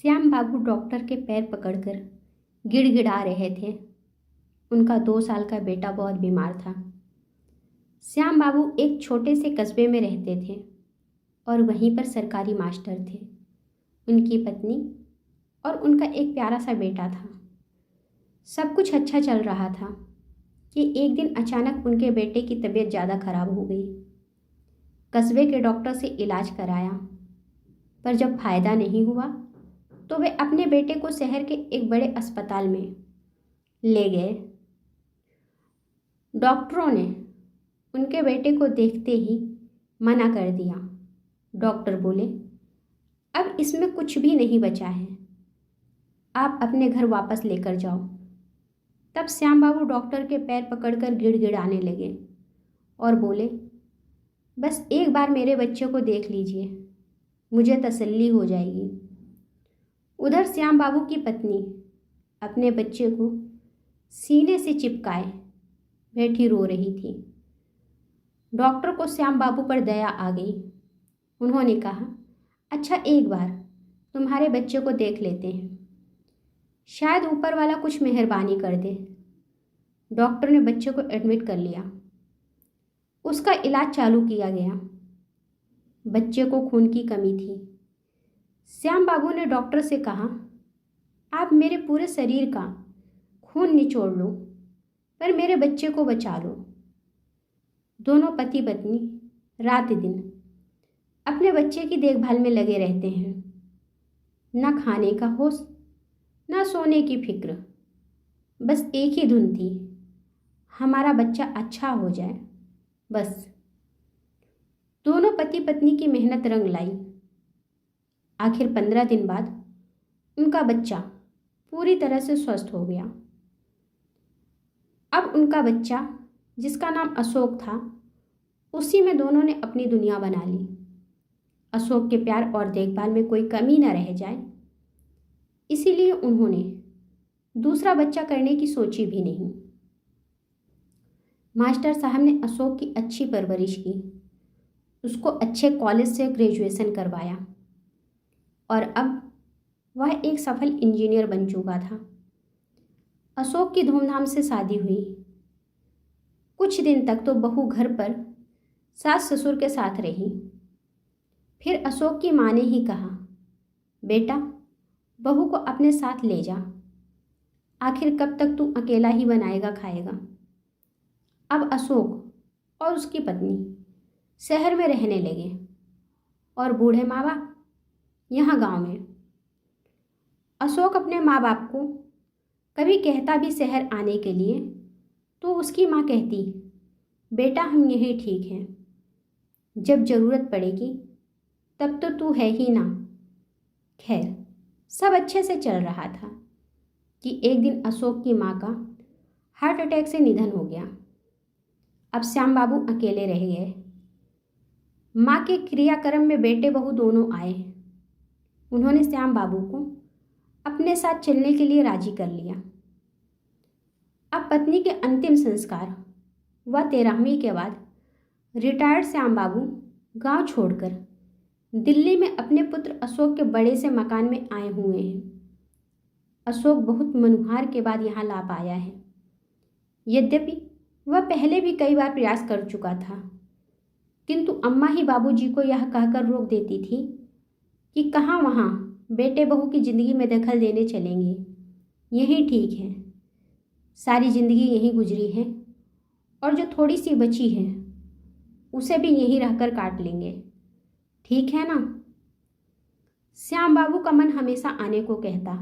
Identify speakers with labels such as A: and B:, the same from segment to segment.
A: श्याम बाबू doctor के पैर पकड़कर गिड़गिड़ा रहे थे। उनका 2 साल का बेटा बहुत बीमार था। श्याम बाबू एक छोटे से कस्बे में रहते थे और वहीं पर सरकारी मास्टर थे। उनकी पत्नी और उनका एक प्यारा सा बेटा था। सब कुछ अच्छा चल रहा था कि एक दिन अचानक उनके बेटे की तबीयत ज़्यादा खराब हो गई। कस्बे के डॉक्टर से इलाज कराया, पर जब फायदा नहीं हुआ तो वे अपने बेटे को शहर के एक बड़े अस्पताल में ले गए। डॉक्टरों ने उनके बेटे को देखते ही मना कर दिया। डॉक्टर बोले, अब इसमें कुछ भी नहीं बचा है, आप अपने घर वापस लेकर जाओ। तब श्याम बाबू डॉक्टर के पैर पकड़कर गिड़गिड़ाने लगे और बोले, बस एक बार मेरे बच्चे को देख लीजिए, मुझे तसल्ली हो जाएगी। उधर श्याम बाबू की पत्नी अपने बच्चे को सीने से चिपकाए बैठी रो रही थी। डॉक्टर को श्याम बाबू पर दया आ गई। उन्होंने कहा, अच्छा एक बार तुम्हारे बच्चे को देख लेते हैं, शायद ऊपर वाला कुछ मेहरबानी कर दे। डॉक्टर ने बच्चे को एडमिट कर लिया। उसका इलाज चालू किया गया। बच्चे को खून की कमी थी। श्याम बाबू ने डॉक्टर से कहा, आप मेरे पूरे शरीर का खून निचोड़ लो, पर मेरे बच्चे को बचा लो। दोनों पति पत्नी रात दिन अपने बच्चे की देखभाल में लगे रहते हैं। न खाने का होश, न सोने की फिक्र, बस एक ही धुन थी, हमारा बच्चा अच्छा हो जाए बस। दोनों पति पत्नी की मेहनत रंग लाई। आखिर 15 दिन बाद उनका बच्चा पूरी तरह से स्वस्थ हो गया। अब उनका बच्चा, जिसका नाम अशोक था, उसी में दोनों ने अपनी दुनिया बना ली। अशोक के प्यार और देखभाल में कोई कमी न रह जाए, इसीलिए उन्होंने दूसरा बच्चा करने की सोची भी नहीं। मास्टर साहब ने अशोक की अच्छी परवरिश की, उसको अच्छे कॉलेज से ग्रेजुएशन करवाया और अब वह एक सफल इंजीनियर बन चुका था। अशोक की धूमधाम से शादी हुई। कुछ दिन तक तो बहू घर पर सास ससुर के साथ रही। फिर अशोक की माँ ने ही कहा, बेटा बहू को अपने साथ ले जा, आखिर कब तक तू अकेला ही बनाएगा खाएगा। अब अशोक और उसकी पत्नी शहर में रहने लगे और बूढ़े माँ बाप यहाँ गांव में। अशोक अपने माँ बाप को कभी कहता भी शहर आने के लिए, तो उसकी माँ कहती, बेटा हम यहीं ठीक हैं, जब ज़रूरत पड़ेगी तब तो तू है ही ना। खैर सब अच्छे से चल रहा था कि एक दिन अशोक की माँ का हार्ट अटैक से निधन हो गया। अब श्याम बाबू अकेले रह गए। माँ के क्रियाक्रम में बेटे बहू दोनों आए। उन्होंने श्याम बाबू को अपने साथ चलने के लिए राजी कर लिया। अब पत्नी के अंतिम संस्कार व 13वीं के बाद रिटायर्ड श्याम बाबू गांव छोड़कर दिल्ली में अपने पुत्र अशोक के बड़े से मकान में आए हुए हैं। अशोक बहुत मनुहार के बाद यहाँ ला पाया है। यद्यपि वह पहले भी कई बार प्रयास कर चुका था, किंतु अम्मा ही बाबूजी को यह कहकर रोक देती थी कि कहाँ वहाँ बेटे बहू की ज़िंदगी में दखल देने चलेंगे, यही ठीक है, सारी ज़िंदगी यहीं गुजरी है और जो थोड़ी सी बची है उसे भी यहीं रहकर काट लेंगे, ठीक है ना। श्याम बाबू का मन हमेशा आने को कहता,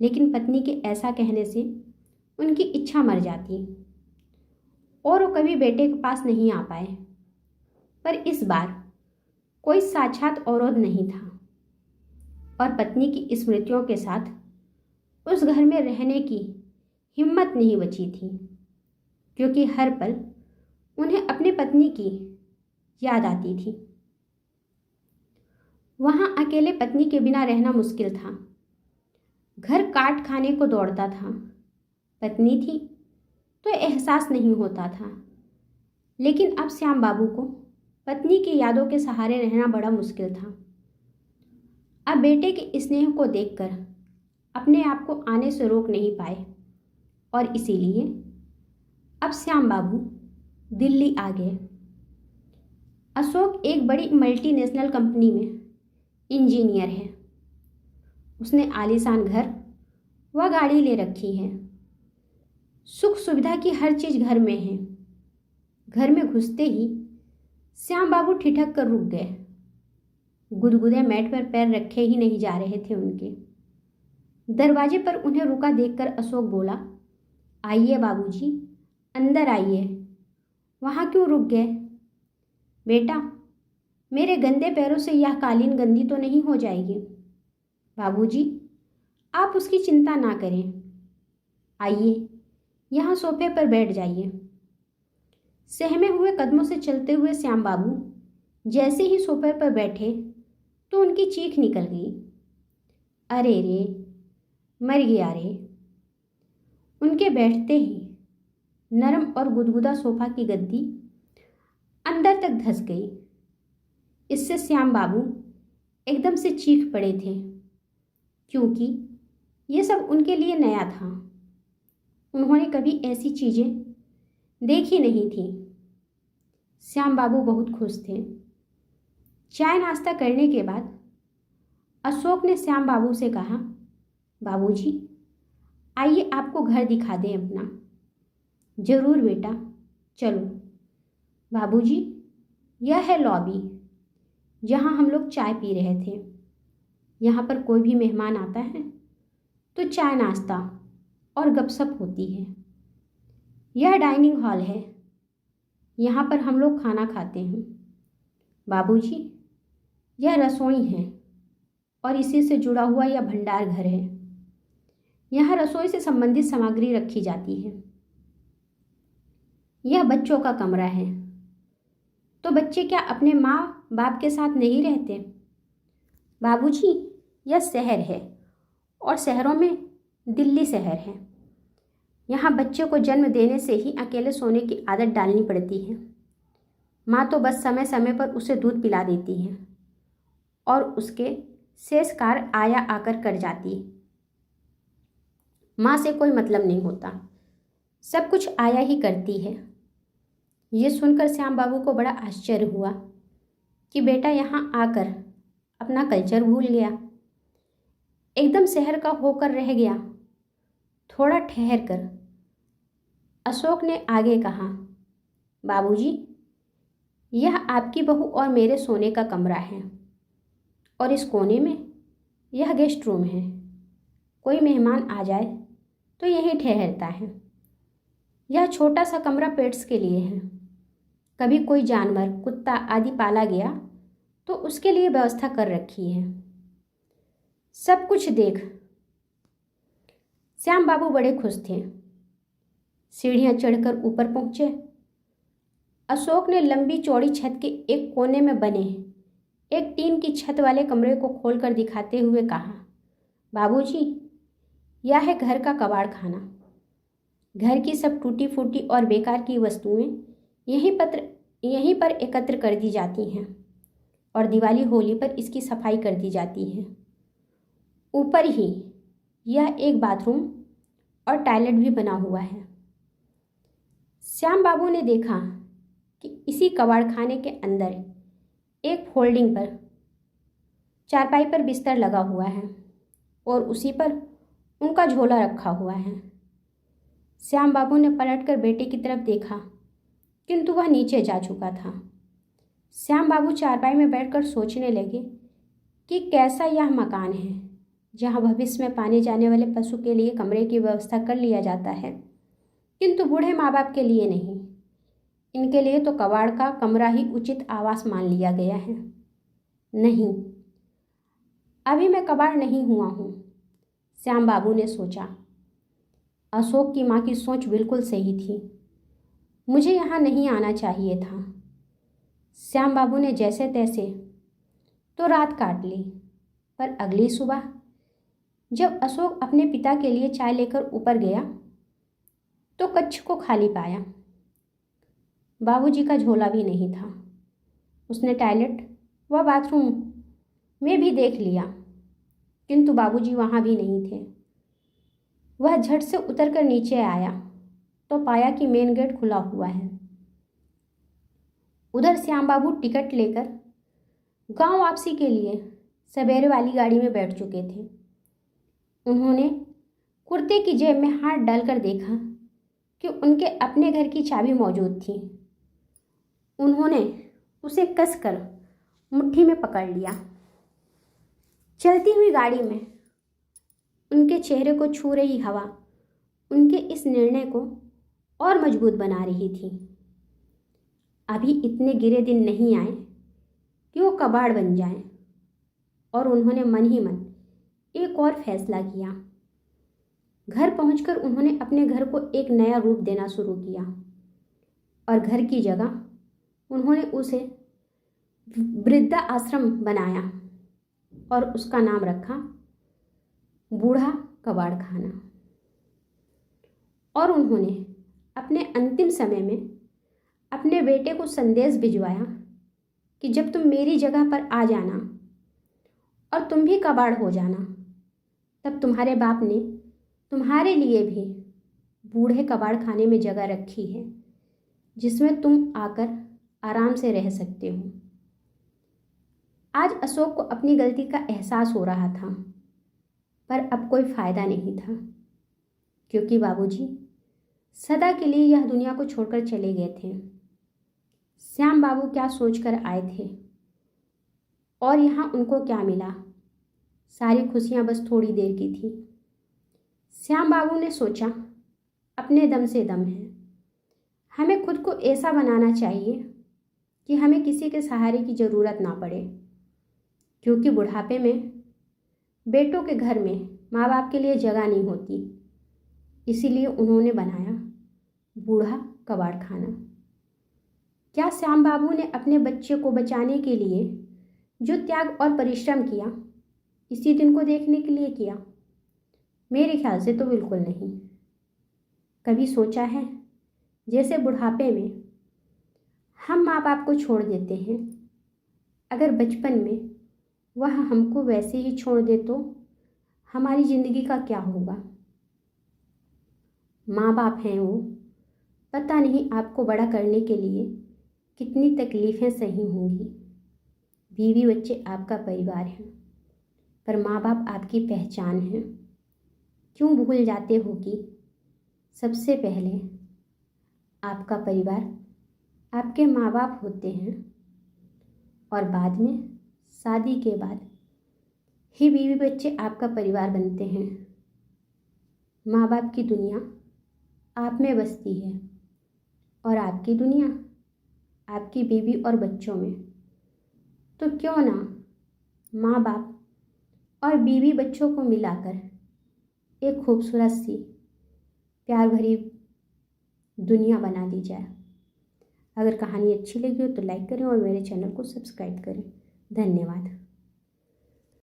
A: लेकिन पत्नी के ऐसा कहने से उनकी इच्छा मर जाती और वो कभी बेटे के पास नहीं आ पाए। पर इस बार कोई साक्षात अवरोध नहीं था और पत्नी की स्मृतियों के साथ उस घर में रहने की हिम्मत नहीं बची थी, क्योंकि हर पल उन्हें अपनी पत्नी की याद आती थी। वहाँ अकेले पत्नी के बिना रहना मुश्किल था। घर काट खाने को दौड़ता था। पत्नी थी तो एहसास नहीं होता था, लेकिन अब श्याम बाबू को पत्नी की यादों के सहारे रहना बड़ा मुश्किल था। अब बेटे के स्नेह को देखकर अपने आप को आने से रोक नहीं पाए और इसीलिए अब श्याम बाबू दिल्ली आ गए। अशोक एक बड़ी मल्टीनेशनल कंपनी में इंजीनियर है। उसने आलीशान घर व गाड़ी ले रखी है। सुख सुविधा की हर चीज़ घर में है। घर में घुसते ही श्याम बाबू ठिठक कर रुक गए। गुदगुदे मैट पर पैर रखे ही नहीं जा रहे थे उनके। दरवाजे पर उन्हें रुका देखकर अशोक बोला, आइए बाबूजी, अंदर आइए। वहाँ क्यों रुक गए? बेटा, मेरे गंदे पैरों से यह कालीन गंदी तो नहीं हो जाएगी? बाबूजी, आप उसकी चिंता ना करें। आइए, यहाँ सोफे पर बैठ जाइए। सहमे हुए कदमों से चलते हुए श्याम बाबू जैसे ही सोफे पर बैठे तो उनकी चीख निकल गई। अरे रे, मर गया रे। उनके बैठते ही नरम और गुदगुदा सोफा की गद्दी अंदर तक धंस गई। इससे श्याम बाबू एकदम से चीख पड़े थे, क्योंकि ये सब उनके लिए नया था। उन्होंने कभी ऐसी चीज़ें देखी नहीं थी। श्याम बाबू बहुत खुश थे। चाय नाश्ता करने के बाद अशोक ने श्याम बाबू से कहा, बाबूजी, आइए आपको घर दिखा दें अपना। जरूर बेटा, चलो। बाबूजी, यह है लॉबी, जहाँ हम लोग चाय पी रहे थे। यहाँ पर कोई भी मेहमान आता है तो चाय नाश्ता और गपशप होती है। यह डाइनिंग हॉल है, यहाँ पर हम लोग खाना खाते हैं। बाबूजी, यह रसोई है और इसी से जुड़ा हुआ यह भंडार घर है। यहाँ रसोई से संबंधित सामग्री रखी जाती है। यह बच्चों का कमरा है। तो बच्चे क्या अपने माँ बाप के साथ नहीं रहते? बाबूजी, यह शहर है और शहरों में दिल्ली शहर है। यहाँ बच्चे को जन्म देने से ही अकेले सोने की आदत डालनी पड़ती है। माँ तो बस समय समय पर उसे दूध पिला देती है और उसके शेष कार्य आया आकर कर जाती। माँ से कोई मतलब नहीं होता, सब कुछ आया ही करती है। ये सुनकर श्याम बाबू को बड़ा आश्चर्य हुआ कि बेटा यहाँ आकर अपना कल्चर भूल गया, एकदम शहर का होकर रह गया। थोड़ा ठहर कर अशोक ने आगे कहा, बाबूजी, यह आपकी बहू और मेरे सोने का कमरा है और इस कोने में यह गेस्ट रूम है। कोई मेहमान आ जाए तो यहीं ठहरता है। यह छोटा सा कमरा पेट्स के लिए है। कभी कोई जानवर, कुत्ता आदि पाला गया तो उसके लिए व्यवस्था कर रखी है। सब कुछ देख श्याम बाबू बड़े खुश थे। सीढ़ियाँ चढ़कर ऊपर पहुँचे। अशोक ने लंबी चौड़ी छत के एक कोने में बने एक टीन की छत वाले कमरे को खोलकर दिखाते हुए कहा, बाबूजी, यह है घर का कबाड़ खाना। घर की सब टूटी फूटी और बेकार की वस्तुएं यहीं पर एकत्र कर दी जाती हैं और दिवाली होली पर इसकी सफाई कर दी जाती है। ऊपर ही यह एक बाथरूम और टॉयलेट भी बना हुआ है। श्याम बाबू ने देखा कि इसी कबाड़खाने के अंदर एक फोल्डिंग पर चारपाई पर बिस्तर लगा हुआ है और उसी पर उनका झोला रखा हुआ है। श्याम बाबू ने पलटकर बेटे की तरफ देखा, किंतु वह नीचे जा चुका था। श्याम बाबू चारपाई में बैठकर सोचने लगे कि कैसा यह मकान है जहाँ भविष्य में पाने जाने वाले पशु के लिए कमरे की व्यवस्था कर लिया जाता है, किंतु बूढ़े माँ बाप के लिए नहीं। इनके लिए तो कबाड़ का कमरा ही उचित आवास मान लिया गया है। नहीं, अभी मैं कबाड़ नहीं हुआ हूँ, श्याम बाबू ने सोचा। अशोक की माँ की सोच बिल्कुल सही थी। मुझे यहाँ नहीं आना चाहिए था। श्याम बाबू ने जैसे तैसे तो रात काट ली, पर अगली सुबह जब अशोक अपने पिता के लिए चाय लेकर ऊपर गया तो कक्ष को खाली पाया। बाबूजी का झोला भी नहीं था। उसने टॉयलेट व बाथरूम में भी देख लिया, किंतु बाबूजी वहाँ भी नहीं थे। वह झट से उतरकर नीचे आया तो पाया कि मेन गेट खुला हुआ है। उधर श्याम बाबू टिकट लेकर गांव वापसी के लिए सवेरे वाली गाड़ी में बैठ चुके थे। उन्होंने कुर्ते की जेब में हाथ डालकर देखा कि उनके अपने घर की चाबी मौजूद थी। उन्होंने उसे कसकर मुट्ठी में पकड़ लिया। चलती हुई गाड़ी में उनके चेहरे को छू रही हवा उनके इस निर्णय को और मजबूत बना रही थी। अभी इतने गिरे दिन नहीं आए कि वो कबाड़ बन जाएं, और उन्होंने मन ही मन एक और फैसला किया। घर पहुंचकर उन्होंने अपने घर को एक नया रूप देना शुरू किया और घर की जगह उन्होंने उसे वृद्धा आश्रम बनाया और उसका नाम रखा बूढ़ा कबाड़ खाना। और उन्होंने अपने अंतिम समय में अपने बेटे को संदेश भिजवाया कि जब तुम मेरी जगह पर आ जाना और तुम भी कबाड़ हो जाना, तब तुम्हारे बाप ने तुम्हारे लिए भी बूढ़े कबाड़ खाने में जगह रखी है, जिसमें तुम आकर आराम से रह सकते हो। आज अशोक को अपनी गलती का एहसास हो रहा था, पर अब कोई फायदा नहीं था, क्योंकि बाबूजी सदा के लिए यह दुनिया को छोड़कर चले गए थे। श्याम बाबू क्या सोचकर आए थे और यहाँ उनको क्या मिला? सारी खुशियाँ बस थोड़ी देर की थी। श्याम बाबू ने सोचा, अपने दम से दम है। हमें खुद को ऐसा बनाना चाहिए कि हमें किसी के सहारे की ज़रूरत ना पड़े, क्योंकि बुढ़ापे में बेटों के घर में माँ बाप के लिए जगह नहीं होती। इसीलिए उन्होंने बनाया बूढ़ा कबाड़ खाना। क्या श्याम बाबू ने अपने बच्चे को बचाने के लिए जो त्याग और परिश्रम किया, इसी दिन को देखने के लिए किया? मेरे ख्याल से तो बिल्कुल नहीं। कभी सोचा है, जैसे बुढ़ापे में हम माँ बाप को छोड़ देते हैं, अगर बचपन में वह हमको वैसे ही छोड़ दे तो हमारी ज़िंदगी का क्या होगा? माँ बाप हैं वो, पता नहीं आपको बड़ा करने के लिए कितनी तकलीफ़ें सही होंगी। बीवी बच्चे आपका परिवार हैं, पर माँ बाप आपकी पहचान है। क्यों भूल जाते हो कि सबसे पहले आपका परिवार आपके माँ बाप होते हैं, और बाद में शादी के बाद ही बीवी बच्चे आपका परिवार बनते हैं। माँ बाप की दुनिया आप में बसती है और आपकी दुनिया आपकी बीवी और बच्चों में। तो क्यों ना माँ बाप और बीवी बच्चों को मिलाकर एक खूबसूरत सी प्यार भरी दुनिया बना दी जाए। अगर कहानी अच्छी लगी हो तो लाइक करें और मेरे चैनल को सब्सक्राइब करें। धन्यवाद।